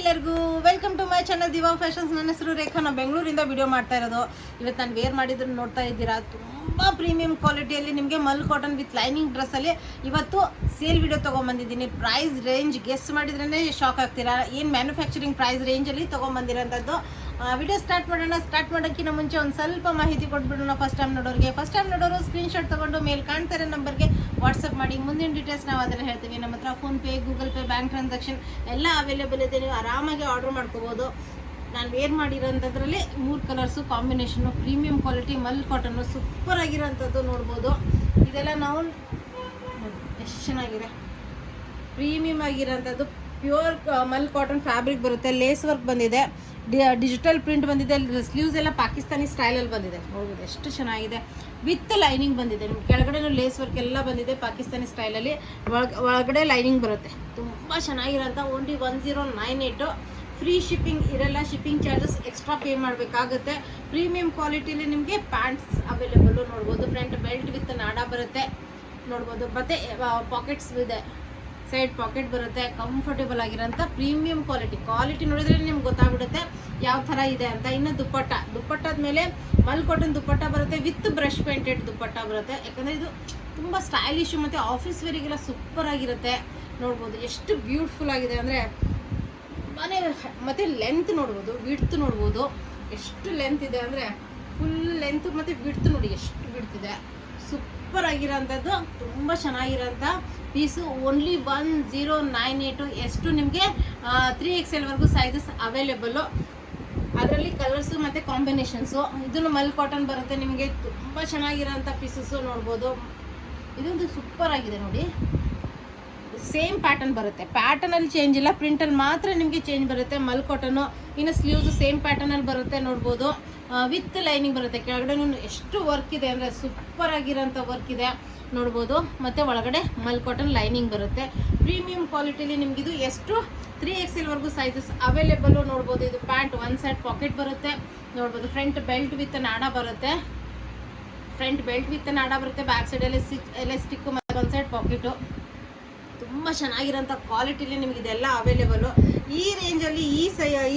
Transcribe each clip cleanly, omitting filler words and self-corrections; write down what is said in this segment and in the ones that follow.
ಎಲ್ಲರಿಗೂ welcome to my channel diva fashions. ನನ್ನ ಹೆಸರು ರೇಖಾ. ನಾನು ಬೆಂಗಳೂರಿಂದ ವಿಡಿಯೋ ಮಾಡ್ತಾ ಇರೋದು. ಇವತ್ತು ನಾನು ವೇರ್ ಮಾಡಿದ್ರು ನೋಡ್ತಾ ಇದ್ದೀರಾ, ತುಂಬ ಪ್ರೀಮಿಯಂ ಕ್ವಾಲಿಟಿಯಲ್ಲಿ ನಿಮಗೆ ಮಲ್ ಕಾಟನ್ ವಿತ್ ಲೈನಿಂಗ್ ಡ್ರೆಸ್ಸಲ್ಲಿ ಇವತ್ತು ಸೇಲ್ ವಿಡಿಯೋ ತೊಗೊಂಬಂದಿದ್ದೀನಿ. ಪ್ರೈಸ್ ರೇಂಜ್ ಗೆಸ್ ಮಾಡಿದ್ರೇ ಶಾಕ್ ಆಗ್ತೀರಾ, ಏನು ಮ್ಯಾನುಫ್ಯಾಕ್ಚರಿಂಗ್ ಪ್ರೈಸ್ ರೇಂಜಲ್ಲಿ ತೊಗೊಂಬಂದಿರೋಂಥದ್ದು. ವಿಡಿಯೋ ಸ್ಟಾರ್ಟ್ ಮಾಡೋಣ. ಸ್ಟಾರ್ಟ್ ಮಾಡೋಕ್ಕಿಂತ ಮುಂಚೆ ಒಂದು ಸ್ವಲ್ಪ ಮಾಹಿತಿ ಕೊಟ್ಬಿಡೋಣ. ಫಸ್ಟ್ ಟೈಮ್ ನೋಡೋರು ಸ್ಕ್ರೀನ್ಶಾಟ್ ತೊಗೊಂಡು ಮೇಲೆ ಕಾಣ್ತಾರೆ ನಂಬರ್ಗೆ ವಾಟ್ಸಪ್ ಮಾಡಿ. ಮುಂದಿನ ಡೀಟೇಲ್ಸ್ ನಾವು ಅದನ್ನು ಹೇಳ್ತೀವಿ. ನಮ್ಮ ಹತ್ರ PhonePe, Google pay, bank transaction ಎಲ್ಲ ಅವೈಲೇಬಲ್ ಇದೆ. ನೀವು ಆರಾಮಾಗಿ ಆರ್ಡರ್ ಮಾಡ್ಕೋಬೋದು. ನಾನು ವೇರ್ ಮಾಡಿರೋಂಥದ್ರಲ್ಲಿ 3 colours combination, premium quality mul cotton super ಆಗಿರೋಂಥದ್ದು ನೋಡ್ಬೋದು. ಇದೆಲ್ಲ ನಾವು ಎಷ್ಟು ಚೆನ್ನಾಗಿದೆ, ಪ್ರೀಮಿಯಮ್ ಆಗಿರೋಂಥದ್ದು ಪ್ಯೂರ್ ಮಲ್ ಕಾಟನ್ ಫ್ಯಾಬ್ರಿಕ್ ಬರುತ್ತೆ. ಲೇಸ್ ವರ್ಕ್ ಬಂದಿದೆ, ಡಿಜಿಟಲ್ ಪ್ರಿಂಟ್ ಬಂದಿದೆ, ಸ್ಲೀವ್ಸ್ ಎಲ್ಲ ಪಾಕಿಸ್ತಾನಿ ಸ್ಟೈಲಲ್ಲಿ ಬಂದಿದೆ. ನೋಡ್ಬೋದು ಎಷ್ಟು ಚೆನ್ನಾಗಿದೆ. ವಿತ್ ಲೈನಿಂಗ್ ಬಂದಿದೆ. ನಿಮ್ಮ ಕೆಳಗಡೆನೂ ಲೇಸ್ ವರ್ಕ್ ಎಲ್ಲ ಬಂದಿದೆ ಪಾಕಿಸ್ತಾನಿ ಸ್ಟೈಲಲ್ಲಿ. ಒಳಗಡೆ ಲೈನಿಂಗ್ ಬರುತ್ತೆ. ತುಂಬ ಚೆನ್ನಾಗಿರೋಂಥ ಓನ್ಲಿ 1098. ಫ್ರೀ ಶಿಪ್ಪಿಂಗ್ ಇರಲ್ಲ, ಶಿಪ್ಪಿಂಗ್ ಚಾರ್ಜಸ್ ಎಕ್ಸ್ಟ್ರಾ ಪೇ ಮಾಡಬೇಕಾಗುತ್ತೆ. ಪ್ರೀಮಿಯಂ ಕ್ವಾಲಿಟಿಲಿ ನಿಮಗೆ ಪ್ಯಾಂಟ್ಸ್ ಅವೈಲೇಬಲ್ಲು ನೋಡ್ಬೋದು. ಫ್ರಂಟ್ ಬೆಲ್ಟ್ ವಿತ್ ನಾಡ ಬರುತ್ತೆ ನೋಡ್ಬೋದು. ಮತ್ತು ಪಾಕೆಟ್ಸ್ ಇದೆ, ಸೈಡ್ ಪಾಕೆಟ್ ಬರುತ್ತೆ. ಕಂಫರ್ಟೇಬಲ್ ಆಗಿರೋಂಥ ಪ್ರೀಮಿಯಂ ಕ್ವಾಲಿಟಿ ನೋಡಿದ್ರೆ ನಿಮ್ಗೆ ಗೊತ್ತಾಗ್ಬಿಡುತ್ತೆ ಯಾವ ಥರ ಇದೆ ಅಂತ. ಇನ್ನು ದುಪ್ಪಟ್ಟದ ಮೇಲೆ ಮಲ್ ಕಾಟನ್ ದುಪ್ಪಟ್ಟ ಬರುತ್ತೆ ವಿತ್ ಬ್ರಷ್ ಪೇಂಟೆಡ್ ದುಪ್ಪಟ್ಟ ಬರುತ್ತೆ. ಯಾಕಂದರೆ ಇದು ತುಂಬ ಸ್ಟೈಲಿಶ್ ಮತ್ತು ಆಫೀಸ್ ವೇರಿಗೆಲ್ಲ ಸೂಪರ್ ಆಗಿರುತ್ತೆ ನೋಡ್ಬೋದು. ಎಷ್ಟು ಬ್ಯೂಟಿಫುಲ್ ಆಗಿದೆ ಅಂದರೆ ಮತ್ತು ಲೆಂತ್ ನೋಡ್ಬೋದು, ವಿಡ್ತ್ ನೋಡ್ಬೋದು. ಎಷ್ಟು ಲೆಂತ್ ಇದೆ ಅಂದರೆ ಫುಲ್ ಲೆಂತ್ ಮತ್ತು ವಿಡ್ತ್ ನೋಡಿ ಎಷ್ಟು ವಿಡ್ತ್ ಇದೆ. ಸೂಪರ್ ಆಗಿರೋಂಥದ್ದು, ತುಂಬ ಚೆನ್ನಾಗಿರೋಂಥ ಪೀಸು. ಓನ್ಲಿ 1098. ಎಷ್ಟು ನಿಮಗೆ 3XL ಸೈಜಸ್ ಅವೈಲೇಬಲ್ಲು. ಅದರಲ್ಲಿ ಕಲರ್ಸು ಮತ್ತು ಕಾಂಬಿನೇಷನ್ಸು. ಇದನ್ನು ಮಲ್ ಕಾಟನ್ ಬರುತ್ತೆ. ನಿಮಗೆ ತುಂಬ ಚೆನ್ನಾಗಿರೋಂಥ ಪೀಸಸ್ಸು ನೋಡ್ಬೋದು. ಇದೊಂದು ಸೂಪರ್ ಆಗಿದೆ ನೋಡಿ. ಸೇಮ್ ಪ್ಯಾಟರ್ನ್ ಬರುತ್ತೆ, ಪ್ಯಾಟರ್ನಲ್ಲಿ ಚೇಂಜ್ ಇಲ್ಲ, ಪ್ರಿಂಟಲ್ಲಿ ಮಾತ್ರ ನಿಮಗೆ ಚೇಂಜ್ ಬರುತ್ತೆ. ಮಲ್ ಕಾಟನ್ನು. ಇನ್ನು ಸ್ಲೀವ್ಸು ಸೇಮ್ ಪ್ಯಾಟರ್ನಲ್ಲಿ ಬರುತ್ತೆ ನೋಡ್ಬೋದು. ವಿತ್ ಲೈನಿಂಗ್ ಬರುತ್ತೆ. ಕೆಳಗಡೆ ಎಷ್ಟು ವರ್ಕ್ ಇದೆ ಅಂದರೆ ಸೂಪರ್ ಆಗಿರೋಂಥ ವರ್ಕ್ ಇದೆ ನೋಡ್ಬೋದು. ಮತ್ತು ಒಳಗಡೆ ಮಲ್ ಕಾಟನ್ ಲೈನಿಂಗ್ ಬರುತ್ತೆ. ಪ್ರೀಮಿಯಂ ಕ್ವಾಲಿಟಿಲಿ ನಿಮಗಿದು ಎಷ್ಟು 3XL ಸೈಜಸ್ ಅವೈಲೇಬಲ್ಲು ನೋಡ್ಬೋದು. ಇದು ಪ್ಯಾಂಟ್, ಒಂದು ಸೈಡ್ ಪಾಕೆಟ್ ಬರುತ್ತೆ ನೋಡ್ಬೋದು. ಫ್ರಂಟ್ ಬೆಲ್ಟ್ ವಿತ್ ನಾಡ ಬರುತ್ತೆ. ಬ್ಯಾಕ್ ಸೈಡಲ್ಲಿ ಎಲಾಸ್ಟಿಕ್ಕು ಮತ್ತು ಒಂದು ಸೈಡ್ ಪಾಕೆಟು. ತುಂಬ ಚೆನ್ನಾಗಿರೋಂಥ ಕ್ವಾಲಿಟಿಲಿ ನಿಮಗೆ ಇದೆಲ್ಲ ಅವೈಲೇಬಲ್ಲು. ಈ ರೇಂಜಲ್ಲಿ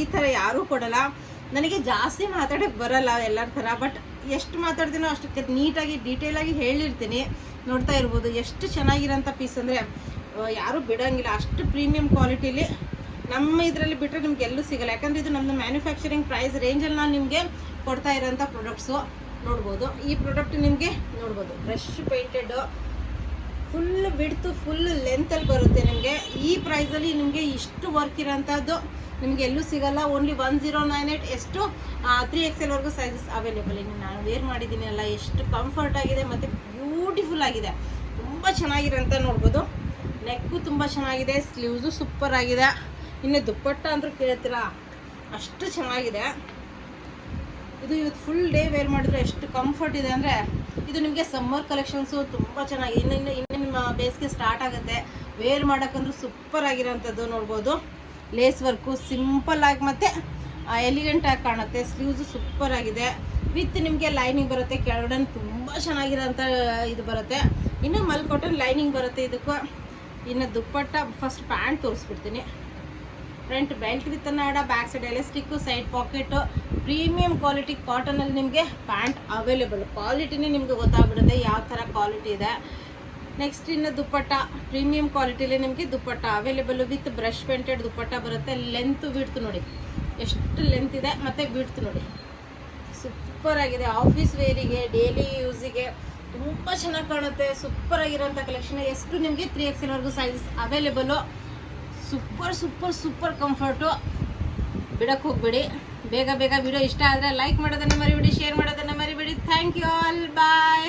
ಈ ಥರ ಯಾರೂ ಕೊಡಲ್ಲ. ನನಗೆ ಜಾಸ್ತಿ ಮಾತಾಡೋಕ್ಕೆ ಬರಲ್ಲ ಎಲ್ಲರ ಥರ, ಬಟ್ ಎಷ್ಟು ಮಾತಾಡ್ತೀನೋ ಅಷ್ಟಕ್ಕೆ ನೀಟಾಗಿ ಡೀಟೇಲಾಗಿ ಹೇಳಿರ್ತೀನಿ. ನೋಡ್ತಾ ಇರ್ಬೋದು ಎಷ್ಟು ಚೆನ್ನಾಗಿರೋಂಥ ಪೀಸ್ ಅಂದರೆ ಯಾರೂ ಬಿಡೋಂಗಿಲ್ಲ. ಅಷ್ಟು ಪ್ರೀಮಿಯಂ ಕ್ವಾಲಿಟಿಲಿ ನಮ್ಮ ಇದರಲ್ಲಿ ಬಿಟ್ಟರೆ ನಿಮ್ಗೆ ಎಲ್ಲೂ ಸಿಗೋಲ್ಲ. ಯಾಕಂದರೆ ಇದು ನಮ್ಮದು ಮ್ಯಾನುಫ್ಯಾಕ್ಚರಿಂಗ್ ಪ್ರೈಸ್ ರೇಂಜಲ್ಲಿ ನಾನು ನಿಮಗೆ ಕೊಡ್ತಾ ಇರೋಂಥ ಪ್ರಾಡಕ್ಟ್ಸು ನೋಡ್ಬೋದು. ಈ ಪ್ರಾಡಕ್ಟ್ ನಿಮಗೆ ನೋಡ್ಬೋದು brush painted, full width full ಲೆಂತಲ್ಲಿ ಬರುತ್ತೆ. ನಿಮಗೆ ಈ ಪ್ರೈಸಲ್ಲಿ ನಿಮಗೆ ಇಷ್ಟು ವರ್ಕ್ ಇರೋಂಥದ್ದು ನಿಮಗೆ ಎಲ್ಲೂ ಸಿಗೋಲ್ಲ. ಓನ್ಲಿ 1098. ಎಷ್ಟು 3XL ಸೈಜಸ್ ಅವೈಲೇಬಲ್. ಇನ್ನು ನಾನು ವೇರ್ ಮಾಡಿದ್ದೀನಿ ಅಲ್ಲ, ಎಷ್ಟು ಕಂಫರ್ಟ್ ಆಗಿದೆ ಮತ್ತು ಬ್ಯೂಟಿಫುಲ್ ಆಗಿದೆ. ತುಂಬ ಚೆನ್ನಾಗಿರೋಂಥ ನೋಡ್ಬೋದು. ನೆಕ್ಕು ತುಂಬ ಚೆನ್ನಾಗಿದೆ, ಸ್ಲೀವ್ಸು ಸೂಪರ್ ಆಗಿದೆ. ಇನ್ನು ದುಪ್ಪಟ್ಟ ಅಂತೂ ಕೇಳ್ತೀರಾ, ಅಷ್ಟು ಚೆನ್ನಾಗಿದೆ. ಇದು ಇವತ್ತು ಫುಲ್ ಡೇ ವೇರ್ ಮಾಡಿದ್ರೆ ಎಷ್ಟು ಕಂಫರ್ಟ್ ಇದೆ ಅಂದರೆ ಇದು ನಿಮಗೆ ಸಮ್ಮರ್ ಕಲೆಕ್ಷನ್ಸು ತುಂಬ ಚೆನ್ನಾಗಿ. ಇನ್ನು ನಿಮ್ಮ ಬೇಸಿಗೆ ಸ್ಟಾರ್ಟ್ ಆಗುತ್ತೆ, ವೇರ್ ಮಾಡೋಕ್ಕಂದ್ರೂ ಸೂಪರ್ ಆಗಿರೋಂಥದ್ದು ನೋಡ್ಬೋದು. ಲೇಸ್ ವರ್ಕು ಸಿಂಪಲ್ ಆಗಿ ಮತ್ತು ಎಲಿಗೆಂಟ್ ಆಗಿ ಕಾಣುತ್ತೆ. ಸ್ಲೀವ್ಸು ಸೂಪರ್ ಆಗಿದೆ. ವಿತ್ ನಿಮಗೆ ಲೈನಿಂಗ್ ಬರುತ್ತೆ. ಕೆಳಗಡೆ ತುಂಬ ಚೆನ್ನಾಗಿರೋಂಥ ಇದು ಬರುತ್ತೆ. ಇನ್ನು ಮಲ್ ಕಾಟನ್ ಲೈನಿಂಗ್ ಬರುತ್ತೆ ಇದಕ್ಕೂ. ಇನ್ನು ದುಪ್ಪಟ್ಟ ಫಸ್ಟ್ ಪ್ಯಾಂಟ್ ತೋರಿಸ್ಬಿಡ್ತೀನಿ. ಫ್ರಂಟ್ ಬೆಲ್ಟ್ ವಿತ್ ನಾಡ, back side elastic, side pocket. Premium quality ಕಾಟನಲ್ಲಿ ನಿಮಗೆ ಪ್ಯಾಂಟ್ ಅವೈಲೇಬಲ್. ಕ್ವಾಲಿಟಿನೇ ನಿಮಗೆ ಗೊತ್ತಾಗ್ಬಿಡುತ್ತೆ ಯಾವ ಥರ ಕ್ವಾಲಿಟಿ ಇದೆ. ನೆಕ್ಸ್ಟ್ ಇನ್ನು ದುಪ್ಪಟ್ಟ, ಪ್ರೀಮಿಯಂ ಕ್ವಾಲಿಟಿಲಿ ನಿಮಗೆ ದುಪ್ಪಟ್ಟ ಅವೈಲೇಬಲ್ಲು ವಿತ್ ಬ್ರಷ್ ಪೇಂಟೆಡ್ ದುಪ್ಪಟ್ಟ ಬರುತ್ತೆ. ಲೆಂತ್ ವಿಡ್ತ್ ನೋಡಿ ಎಷ್ಟು ಲೆಂತ್ ಇದೆ ಮತ್ತು ವಿಡ್ತ್ ನೋಡಿ ಸೂಪರ್ ಆಗಿದೆ. ಆಫೀಸ್ ವೇರಿಗೆ, ಡೈಲಿ ಯೂಸಿಗೆ ತುಂಬ ಚೆನ್ನಾಗಿ ಕಾಣುತ್ತೆ. ಸೂಪರ್ ಆಗಿರೋಂಥ ಕಲೆಕ್ಷನ್. ಎಷ್ಟು ನಿಮಗೆ 3XL sizes available. Super comfort. ಬಿಡಕ್ಕೆ ಹೋಗ್ಬೇಡಿ. ಬೇಗ ವಿಡಿಯೋ ಇಷ್ಟ ಆದರೆ ಲೈಕ್ ಮಾಡೋದನ್ನು ಮರಿಬೇಡಿ, ಶೇರ್ ಮಾಡೋದನ್ನು ಮರಿಬೇಡಿ. Thank you all, bye.